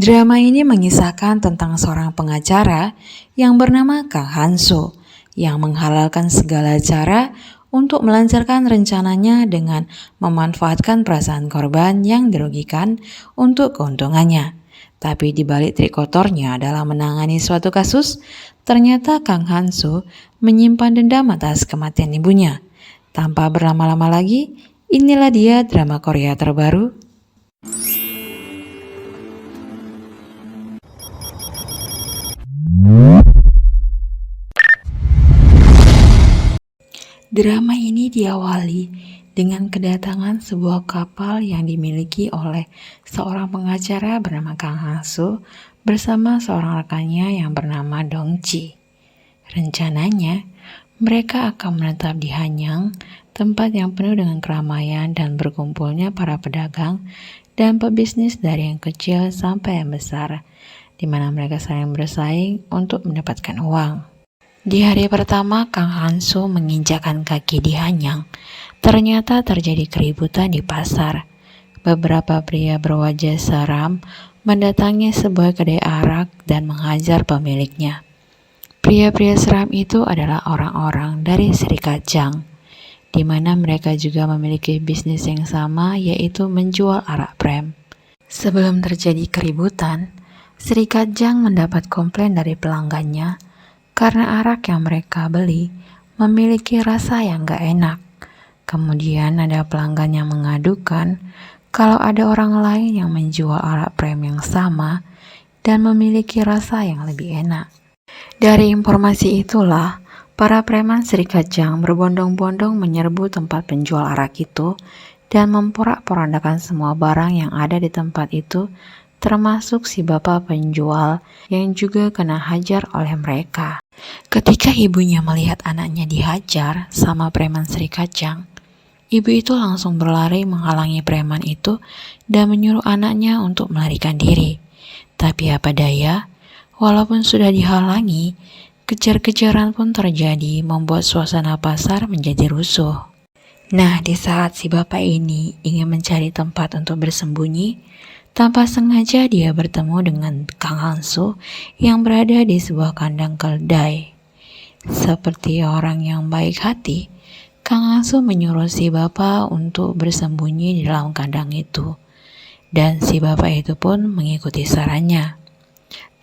Drama ini mengisahkan tentang seorang pengacara yang bernama Kang Hanso yang menghalalkan segala cara untuk melancarkan rencananya dengan memanfaatkan perasaan korban yang dirugikan untuk keuntungannya. Tapi di balik trik kotornya dalam menangani suatu kasus, ternyata Kang Hanso menyimpan dendam atas kematian ibunya. Tanpa berlama-lama lagi, inilah dia drama Korea terbaru. Drama ini diawali dengan kedatangan sebuah kapal yang dimiliki oleh seorang pengacara bernama Kang Hanso bersama seorang rekannya yang bernama Dong Chi. Rencananya, mereka akan menetap di Hanyang, tempat yang penuh dengan keramaian dan berkumpulnya para pedagang dan pebisnis dari yang kecil sampai yang besar, di mana mereka saling bersaing untuk mendapatkan uang. Di hari pertama Kang Hanso menginjakkan kaki di Hanyang, ternyata terjadi keributan di pasar. Beberapa pria berwajah seram mendatangi sebuah kedai arak dan menghajar pemiliknya. Pria-pria seram itu adalah orang-orang dari Sri Kajang, di mana mereka juga memiliki bisnis yang sama, yaitu menjual arak prem. Sebelum terjadi keributan, Sri Kajang mendapat komplain dari pelanggannya karena arak yang mereka beli memiliki rasa yang gak enak. Kemudian ada pelanggan yang mengadukan kalau ada orang lain yang menjual arak prem yang sama dan memiliki rasa yang lebih enak. Dari informasi itulah, para preman Sri Kajang berbondong-bondong menyerbu tempat penjual arak itu dan memporak-porandakan semua barang yang ada di tempat itu, termasuk si bapak penjual yang juga kena hajar oleh mereka. Ketika ibunya melihat anaknya dihajar sama preman Sri Kajang, ibu itu langsung berlari menghalangi preman itu dan menyuruh anaknya untuk melarikan diri. Tapi apa daya, walaupun sudah dihalangi, kejar-kejaran pun terjadi membuat suasana pasar menjadi rusuh. Nah, di saat si bapak ini ingin mencari tempat untuk bersembunyi, tanpa sengaja dia bertemu dengan Kang Hanso yang berada di sebuah kandang keledai. Seperti orang yang baik hati, Kang Hanso menyuruh si bapak untuk bersembunyi di dalam kandang itu. Dan si bapak itu pun mengikuti sarannya.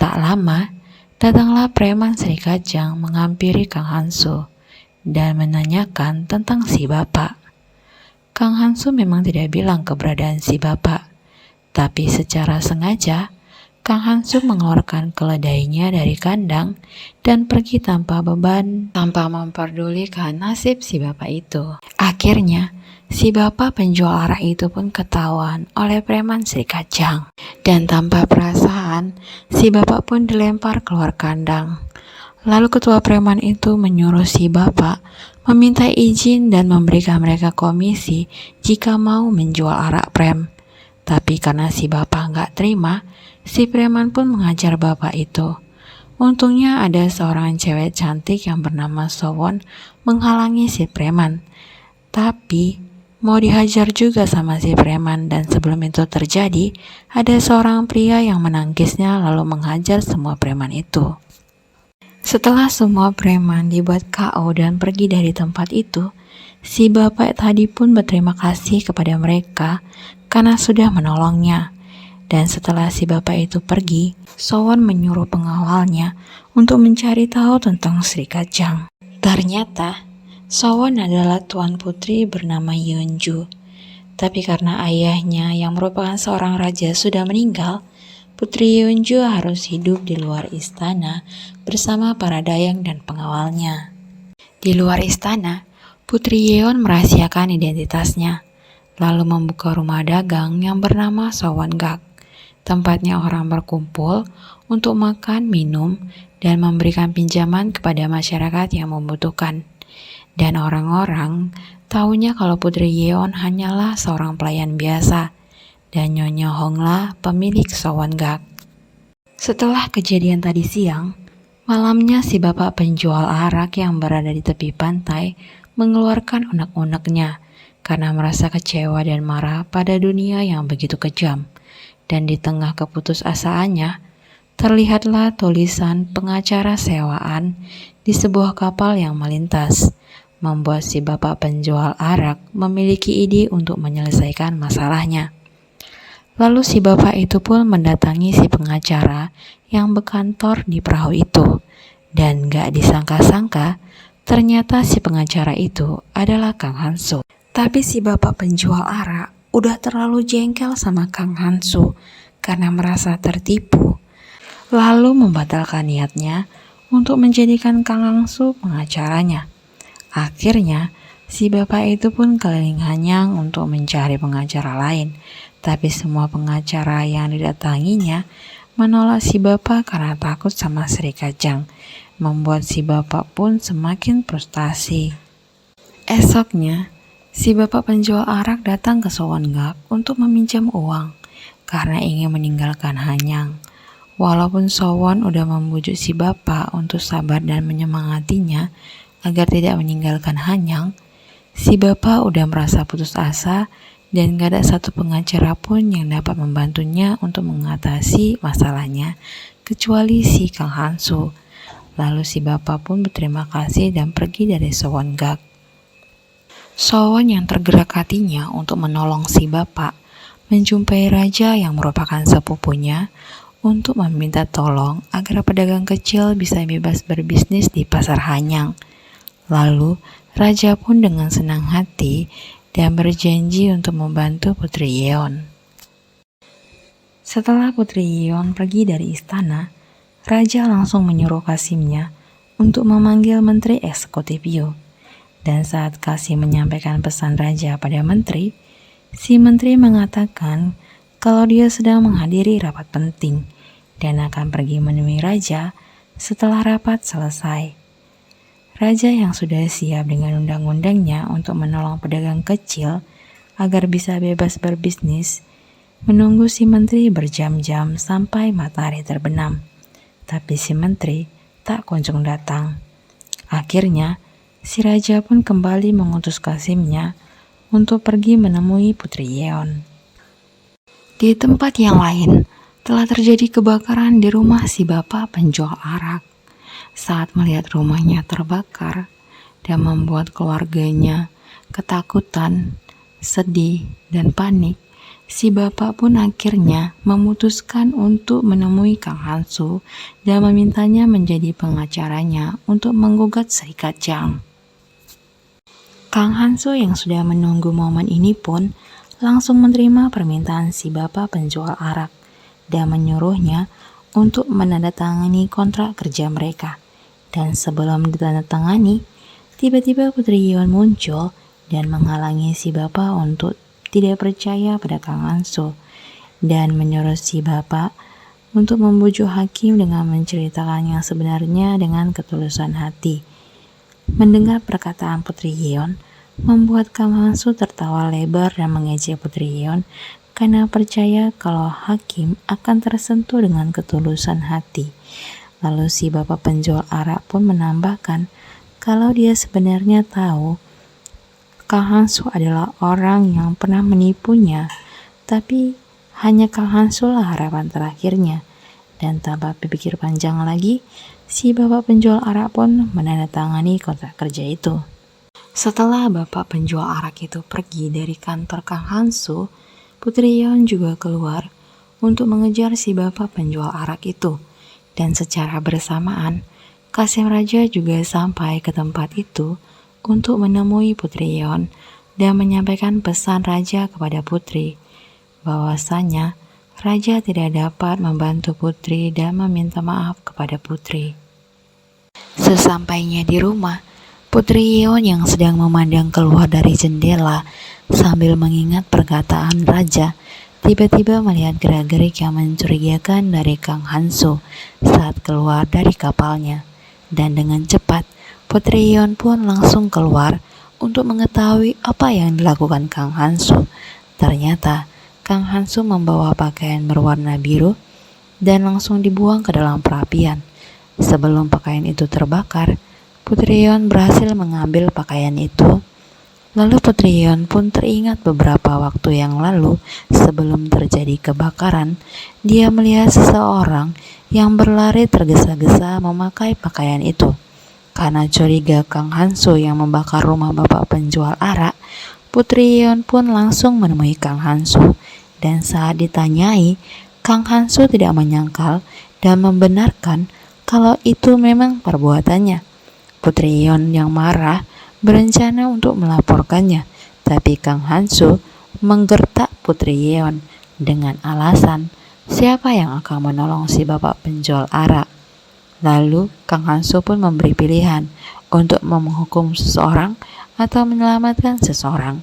Tak lama, datanglah preman Sri Kajang menghampiri Kang Hanso dan menanyakan tentang si bapak. Kang Hanso memang tidak bilang keberadaan si bapak. Tapi secara sengaja, Kang Hanso mengeluarkan keledainya dari kandang dan pergi tanpa beban, tanpa memperdulikan nasib si bapak itu. Akhirnya, si bapak penjual arak itu pun ketahuan oleh preman Sri Kajang. Dan tanpa perasaan, si bapak pun dilempar keluar kandang. Lalu ketua preman itu menyuruh si bapak meminta izin dan memberikan mereka komisi jika mau menjual arak prem. Tapi karena si bapak nggak terima, si preman pun menghajar bapak itu. Untungnya ada seorang cewek cantik yang bernama Sowon menghalangi si preman. Tapi mau dihajar juga sama si preman, dan sebelum itu terjadi, ada seorang pria yang menangkisnya lalu menghajar semua preman itu. Setelah semua preman dibuat KO dan pergi dari tempat itu, si bapak tadi pun berterima kasih kepada mereka karena sudah menolongnya. Dan setelah si bapak itu pergi, Sowon menyuruh pengawalnya untuk mencari tahu tentang Sri Kajang. Ternyata, Sowon adalah tuan putri bernama Yeonju. Tapi karena ayahnya yang merupakan seorang raja sudah meninggal, Putri Yeonju harus hidup di luar istana bersama para dayang dan pengawalnya. Di luar istana, Putri Yeon merahasiakan identitasnya, lalu membuka rumah dagang yang bernama Sowon-gak. Tempatnya orang berkumpul untuk makan, minum, dan memberikan pinjaman kepada masyarakat yang membutuhkan. Dan orang-orang tahunya kalau Putri Yeon hanyalah seorang pelayan biasa, dan Nyonya Hongla pemilik Sowon-gak. Setelah kejadian tadi siang, malamnya si bapak penjual arak yang berada di tepi pantai mengeluarkan unek-uneknya karena merasa kecewa dan marah pada dunia yang begitu kejam. Dan di tengah keputusasaannya, terlihatlah tulisan pengacara sewaan di sebuah kapal yang melintas, membuat si bapak penjual arak memiliki ide untuk menyelesaikan masalahnya. Lalu si bapak itu pun mendatangi si pengacara yang berkantor di perahu itu. Dan gak disangka-sangka, ternyata si pengacara itu adalah Kang Hansu. Tapi si bapak penjual arak udah terlalu jengkel sama Kang Hansu karena merasa tertipu. Lalu membatalkan niatnya untuk menjadikan Kang Hansu pengacaranya. Akhirnya, si bapak itu pun keliling Hanyang untuk mencari pengacara lain. Tapi semua pengacara yang didatanginya menolak si bapak karena takut sama Sri Kajang, membuat si bapak pun semakin frustasi. Esoknya, si bapak penjual arak datang ke Sowonggak untuk meminjam uang karena ingin meninggalkan Hanyang. Walaupun Sowon udah membujuk si bapak untuk sabar dan menyemangatinya agar tidak meninggalkan Hanyang, si bapak udah merasa putus asa dan gak ada satu pengacara pun yang dapat membantunya untuk mengatasi masalahnya kecuali si Kang Hansu. Lalu si bapak pun berterima kasih dan pergi dari Sowonggak. Sowon yang tergerak hatinya untuk menolong si bapak menjumpai raja yang merupakan sepupunya untuk meminta tolong agar pedagang kecil bisa bebas berbisnis di pasar Hanyang. Lalu raja pun dengan senang hati dan berjanji untuk membantu Putri Yeon. Setelah Putri Yeon pergi dari istana, raja langsung menyuruh Kasimnya untuk memanggil Menteri Eksekutif Yu. Dan saat Kasim menyampaikan pesan raja pada menteri, si menteri mengatakan kalau dia sedang menghadiri rapat penting dan akan pergi menemui raja setelah rapat selesai. Raja yang sudah siap dengan undang-undangnya untuk menolong pedagang kecil agar bisa bebas berbisnis, menunggu si menteri berjam-jam sampai matahari terbenam. Tapi si menteri tak kunjung datang. Akhirnya, si raja pun kembali mengutus Kasimnya untuk pergi menemui Putri Yeon. Di tempat yang lain, telah terjadi kebakaran di rumah si bapak penjual arak. Saat melihat rumahnya terbakar dan membuat keluarganya ketakutan, sedih, dan panik, si bapak pun akhirnya memutuskan untuk menemui Kang Hansu dan memintanya menjadi pengacaranya untuk menggugat Sri Kajang. Kang Hansu yang sudah menunggu momen ini pun langsung menerima permintaan si bapak penjual arak dan menyuruhnya untuk menandatangani kontrak kerja mereka. Dan sebelum ditandatangani, tiba-tiba Putri Yeon muncul dan menghalangi si bapak untuk tidak percaya pada Kang Hansu dan menyuruh si bapak untuk membujuk hakim dengan menceritakan yang sebenarnya dengan ketulusan hati. Mendengar perkataan Putri Yeon membuat Kang Hansu tertawa lebar dan mengejek Putri Yeon karena percaya kalau hakim akan tersentuh dengan ketulusan hati. Lalu si bapak penjual arak pun menambahkan kalau dia sebenarnya tahu Kang Hansu adalah orang yang pernah menipunya, tapi hanya Kang Hansu lah harapan terakhirnya. Dan tanpa berpikir panjang lagi, si bapak penjual arak pun menandatangani kontrak kerja itu. Setelah bapak penjual arak itu pergi dari kantor Kang Hansu, Putri Yeon juga keluar untuk mengejar si bapak penjual arak itu. Dan secara bersamaan, Kasim Raja juga sampai ke tempat itu untuk menemui Putri Yeon dan menyampaikan pesan Raja kepada Putri, bahwasanya Raja tidak dapat membantu Putri dan meminta maaf kepada Putri. Sesampainya di rumah, Putri Yeon yang sedang memandang keluar dari jendela sambil mengingat perkataan Raja, tiba-tiba melihat gerak-gerik yang mencurigakan dari Kang Hansu saat keluar dari kapalnya. Dan dengan cepat, Putri Yeon pun langsung keluar untuk mengetahui apa yang dilakukan Kang Hansu. Ternyata, Kang Hansu membawa pakaian berwarna biru dan langsung dibuang ke dalam perapian. Sebelum pakaian itu terbakar, Putri Yeon berhasil mengambil pakaian itu. Lalu Putri Yeon pun teringat beberapa waktu yang lalu sebelum terjadi kebakaran, dia melihat seseorang yang berlari tergesa-gesa memakai pakaian itu. Karena curiga Kang Hansu yang membakar rumah bapak penjual arak, Putri Yeon pun langsung menemui Kang Hansu. Dan saat ditanyai, Kang Hansu tidak menyangkal dan membenarkan kalau itu memang perbuatannya. Putri Yeon yang marah berencana untuk melaporkannya, tapi Kang Hansu menggertak Putri Yeon dengan alasan siapa yang akan menolong si bapak penjual arak. Lalu Kang Hansu pun memberi pilihan untuk menghukum seseorang atau menyelamatkan seseorang.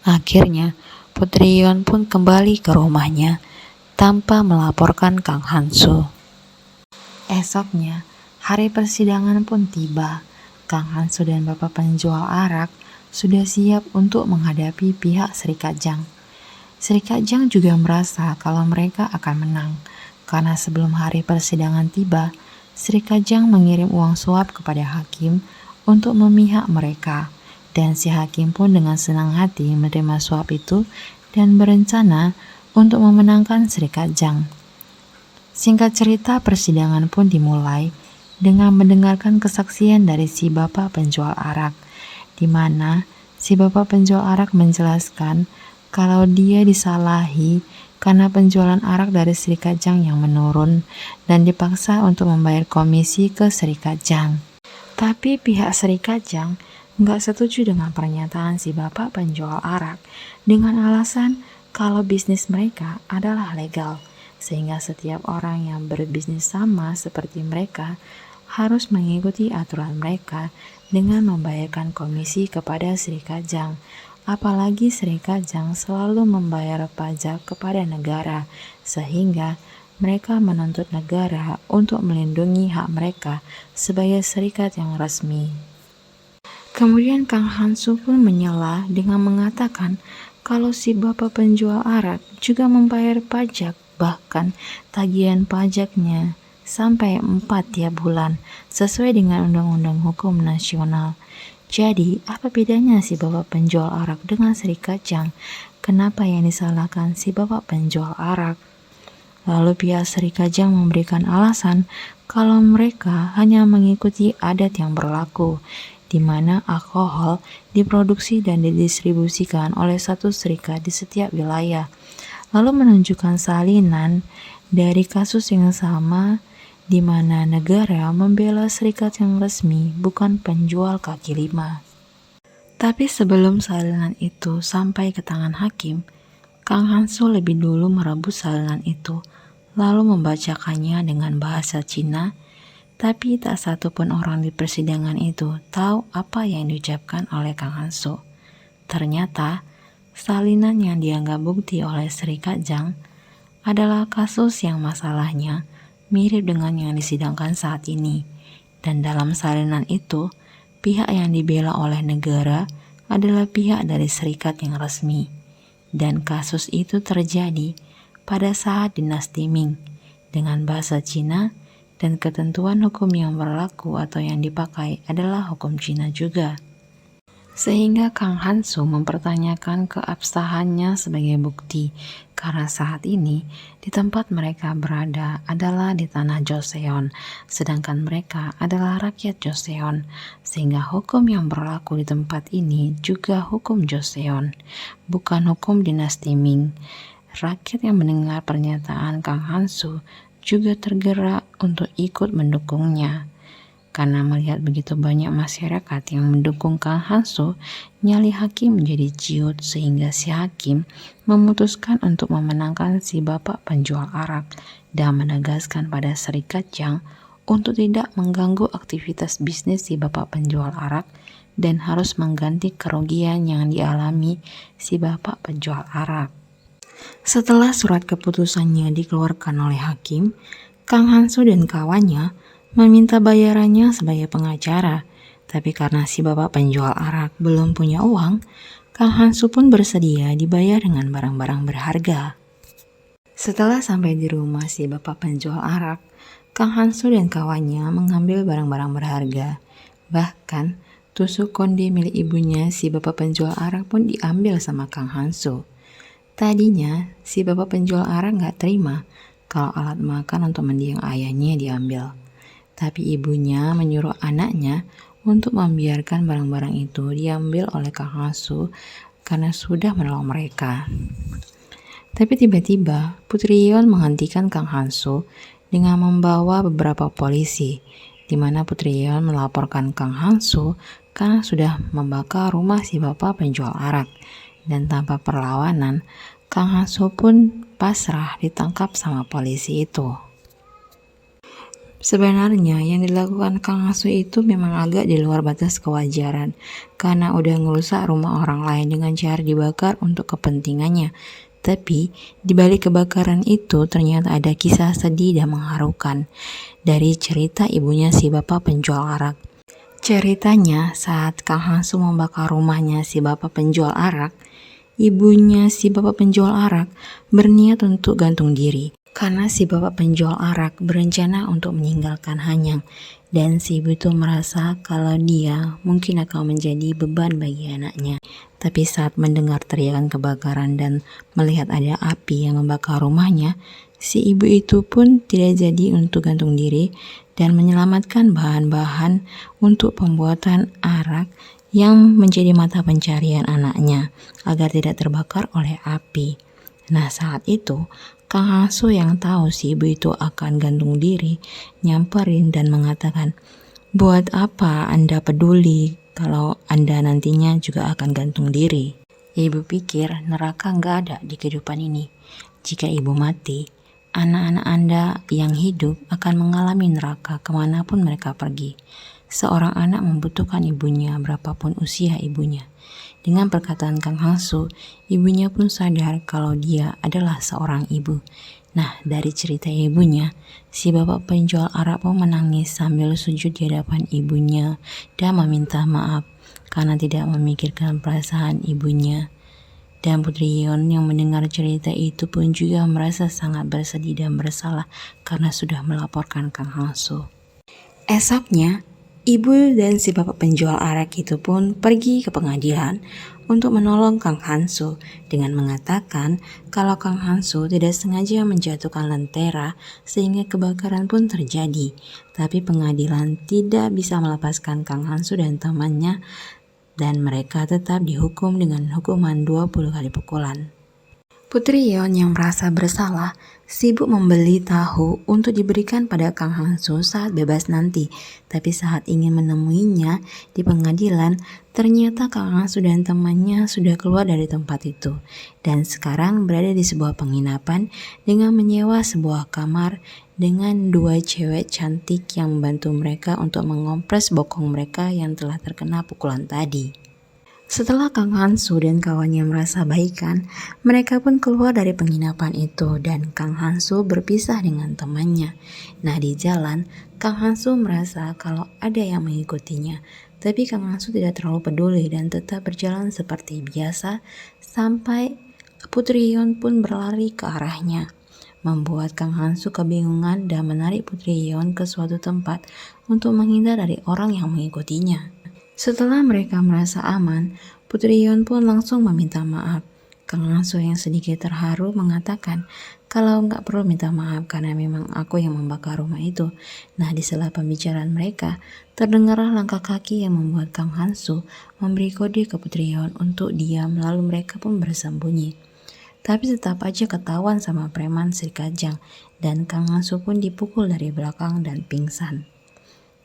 Akhirnya Putri Yeon pun kembali ke rumahnya tanpa melaporkan Kang Hansu. Esoknya, hari persidangan pun tiba. Kang Hansu dan bapak penjual arak sudah siap untuk menghadapi pihak Sri Kajang. Sri Kajang juga merasa kalau mereka akan menang, karena sebelum hari persidangan tiba, Sri Kajang mengirim uang suap kepada hakim untuk memihak mereka. Dan si hakim pun dengan senang hati menerima suap itu dan berencana untuk memenangkan Sri Kajang. Singkat cerita, persidangan pun dimulai dengan mendengarkan kesaksian dari si bapak penjual arak, di mana si bapak penjual arak menjelaskan kalau dia disalahi karena penjualan arak dari Sri Kajang yang menurun dan dipaksa untuk membayar komisi ke Sri Kajang. Tapi pihak Sri Kajang nggak setuju dengan pernyataan si bapak penjual arak dengan alasan kalau bisnis mereka adalah legal, sehingga setiap orang yang berbisnis sama seperti mereka harus mengikuti aturan mereka dengan membayarkan komisi kepada Sri Kajang. Apalagi Sri Kajang selalu membayar pajak kepada negara, sehingga mereka menuntut negara untuk melindungi hak mereka sebagai serikat yang resmi. Kemudian Kang Hansu pun menyela dengan mengatakan kalau si bapak penjual arak juga membayar pajak, bahkan tagihan pajaknya sampai 4 tiap bulan sesuai dengan Undang-Undang Hukum Nasional. Jadi, apa bedanya si bapak penjual arak dengan Sri Kajang? Kenapa yang disalahkan si bapak penjual arak? Lalu pihak Sri Kajang memberikan alasan kalau mereka hanya mengikuti adat yang berlaku, di mana alkohol diproduksi dan didistribusikan oleh satu serikat di setiap wilayah. Lalu menunjukkan salinan dari kasus yang sama di mana negara membela serikat yang resmi, bukan penjual kaki lima. Tapi sebelum salinan itu sampai ke tangan hakim, Kang Hansu lebih dulu merebut salinan itu, lalu membacakannya dengan bahasa Cina. Tapi tak satu pun orang di persidangan itu tahu apa yang diucapkan oleh Kang Hansu. Ternyata, salinan yang dianggap bukti oleh Sri Kajang adalah kasus yang masalahnya mirip dengan yang disidangkan saat ini. Dan dalam salinan itu, pihak yang dibela oleh negara adalah pihak dari serikat yang resmi. Dan kasus itu terjadi pada saat dinasti Ming dengan bahasa Cina, dan ketentuan hukum yang berlaku atau yang dipakai adalah hukum Cina juga. Sehingga Kang Hansu mempertanyakan keabsahannya sebagai bukti, karena saat ini di tempat mereka berada adalah di tanah Joseon, sedangkan mereka adalah rakyat Joseon, sehingga hukum yang berlaku di tempat ini juga hukum Joseon, bukan hukum dinasti Ming. Rakyat yang mendengar pernyataan Kang Hansu juga tergerak untuk ikut mendukungnya. Karena melihat begitu banyak masyarakat yang mendukung Kang Hansu, nyali hakim menjadi ciut sehingga si hakim memutuskan untuk memenangkan si bapak penjual arak dan menegaskan pada Sri Kajang untuk tidak mengganggu aktivitas bisnis si bapak penjual arak dan harus mengganti kerugian yang dialami si bapak penjual arak. Setelah surat keputusannya dikeluarkan oleh hakim, Kang Hansu dan kawannya meminta bayarannya sebagai pengacara. Tapi karena si bapak penjual arak belum punya uang, Kang Hansu pun bersedia dibayar dengan barang-barang berharga. Setelah sampai di rumah si bapak penjual arak, Kang Hansu dan kawannya mengambil barang-barang berharga. Bahkan Tusuk konde milik ibunya si bapak penjual arak pun diambil sama Kang Hansu. Tadinya si bapak penjual arak gak terima kalau alat makan untuk mendiang ayahnya diambil. Tapi ibunya menyuruh anaknya untuk membiarkan barang-barang itu diambil oleh Kang Hansu karena sudah menolong mereka. Tapi tiba-tiba Putri Yon menghentikan Kang Hansu dengan membawa beberapa polisi, di mana Putri Yon melaporkan Kang Hansu karena sudah membakar rumah si bapak penjual arak. Dan tanpa perlawanan, Kang Hansu pun pasrah ditangkap sama polisi itu. Sebenarnya yang dilakukan Kang Hansu itu memang agak di luar batas kewajaran, karena udah ngerusak rumah orang lain dengan cara dibakar untuk kepentingannya. Tapi di balik kebakaran itu ternyata ada kisah sedih dan mengharukan dari cerita ibunya si bapak penjual arak. Ceritanya saat Kang Hansu membakar rumahnya si bapak penjual arak, ibunya si bapak penjual arak berniat untuk gantung diri. Karena si bapak penjual arak berencana untuk meninggalkan Hanyang, dan si ibu itu merasa kalau dia mungkin akan menjadi beban bagi anaknya. Tapi saat mendengar teriakan kebakaran dan melihat ada api yang membakar rumahnya, si ibu itu pun tidak jadi untuk gantung diri dan menyelamatkan bahan-bahan untuk pembuatan arak yang menjadi mata pencarian anaknya agar tidak terbakar oleh api. Nah saat itu Kang Hansu yang tahu si ibu itu akan gantung diri nyamperin dan mengatakan, "Buat apa Anda peduli kalau Anda nantinya juga akan gantung diri? Ibu pikir neraka nggak ada di kehidupan ini. Jika ibu mati, anak-anak Anda yang hidup akan mengalami neraka kemanapun mereka pergi. Seorang anak membutuhkan ibunya berapapun usia ibunya." Dengan perkataan Kang Hansu, ibunya pun sadar kalau dia adalah seorang ibu. Nah, dari cerita ibunya, si bapak penjual arak pun menangis sambil sujud di hadapan ibunya dan meminta maaf karena tidak memikirkan perasaan ibunya. Dan Putri Yon yang mendengar cerita itu pun juga merasa sangat bersedih dan bersalah karena sudah melaporkan Kang Hansu. Esoknya, ibu dan si bapak penjual arak itu pun pergi ke pengadilan untuk menolong Kang Hansu dengan mengatakan kalau Kang Hansu tidak sengaja menjatuhkan lentera sehingga kebakaran pun terjadi. Tapi pengadilan tidak bisa melepaskan Kang Hansu dan temannya dan mereka tetap dihukum dengan hukuman 20 kali pukulan. Putri Yon yang merasa bersalah sibuk membeli tahu untuk diberikan pada Kang Hansu saat bebas nanti. Tapi saat ingin menemuinya di pengadilan, ternyata Kang Hansu dan temannya sudah keluar dari tempat itu. Dan sekarang berada di sebuah penginapan dengan menyewa sebuah kamar dengan 2 cewek cantik yang membantu mereka untuk mengompres bokong mereka yang telah terkena pukulan tadi. Setelah Kang Hansu dan kawannya merasa baikan, mereka pun keluar dari penginapan itu dan Kang Hansu berpisah dengan temannya. Nah di jalan, Kang Hansu merasa kalau ada yang mengikutinya. Tapi Kang Hansu tidak terlalu peduli dan tetap berjalan seperti biasa sampai Putri Yon pun berlari ke arahnya. Membuat Kang Hansu kebingungan dan menarik Putri Yon ke suatu tempat untuk menghindar dari orang yang mengikutinya. Setelah mereka merasa aman, Putri Yon pun langsung meminta maaf. Kang Hansu yang sedikit terharu mengatakan kalau nggak perlu minta maaf karena memang aku yang membakar rumah itu. Nah di sela pembicaraan mereka, terdengarlah langkah kaki yang membuat Kang Hansu memberi kode ke Putri Yon untuk diam lalu mereka pun bersembunyi. Tapi tetap aja ketahuan sama preman Sri Kajang dan Kang Hansu pun dipukul dari belakang dan pingsan.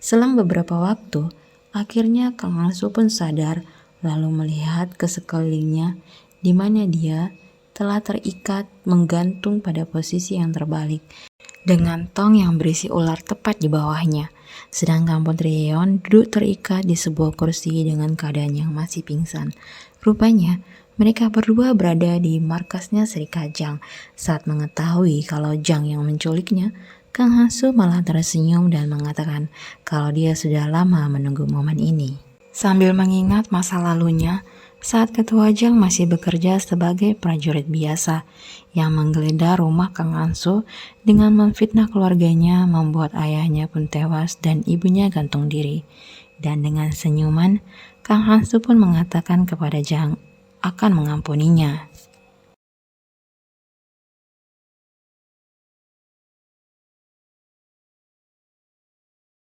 Selang beberapa waktu, akhirnya Kang Hansu pun sadar lalu melihat ke sekelilingnya di mana dia telah terikat menggantung pada posisi yang terbalik dengan tong yang berisi ular tepat di bawahnya. Sedangkan Putri Yon duduk terikat di sebuah kursi dengan keadaan yang masih pingsan. Rupanya mereka berdua berada di markasnya Sri Kajang. Saat mengetahui kalau Jang yang menculiknya, Kang Hansu malah tersenyum dan mengatakan kalau dia sudah lama menunggu momen ini. Sambil mengingat masa lalunya, saat Ketua Jang masih bekerja sebagai prajurit biasa yang menggeledah rumah Kang Hansu dengan memfitnah keluarganya, membuat ayahnya pun tewas dan ibunya gantung diri. Dan dengan senyuman, Kang Hansu pun mengatakan kepada Jang akan mengampuninya.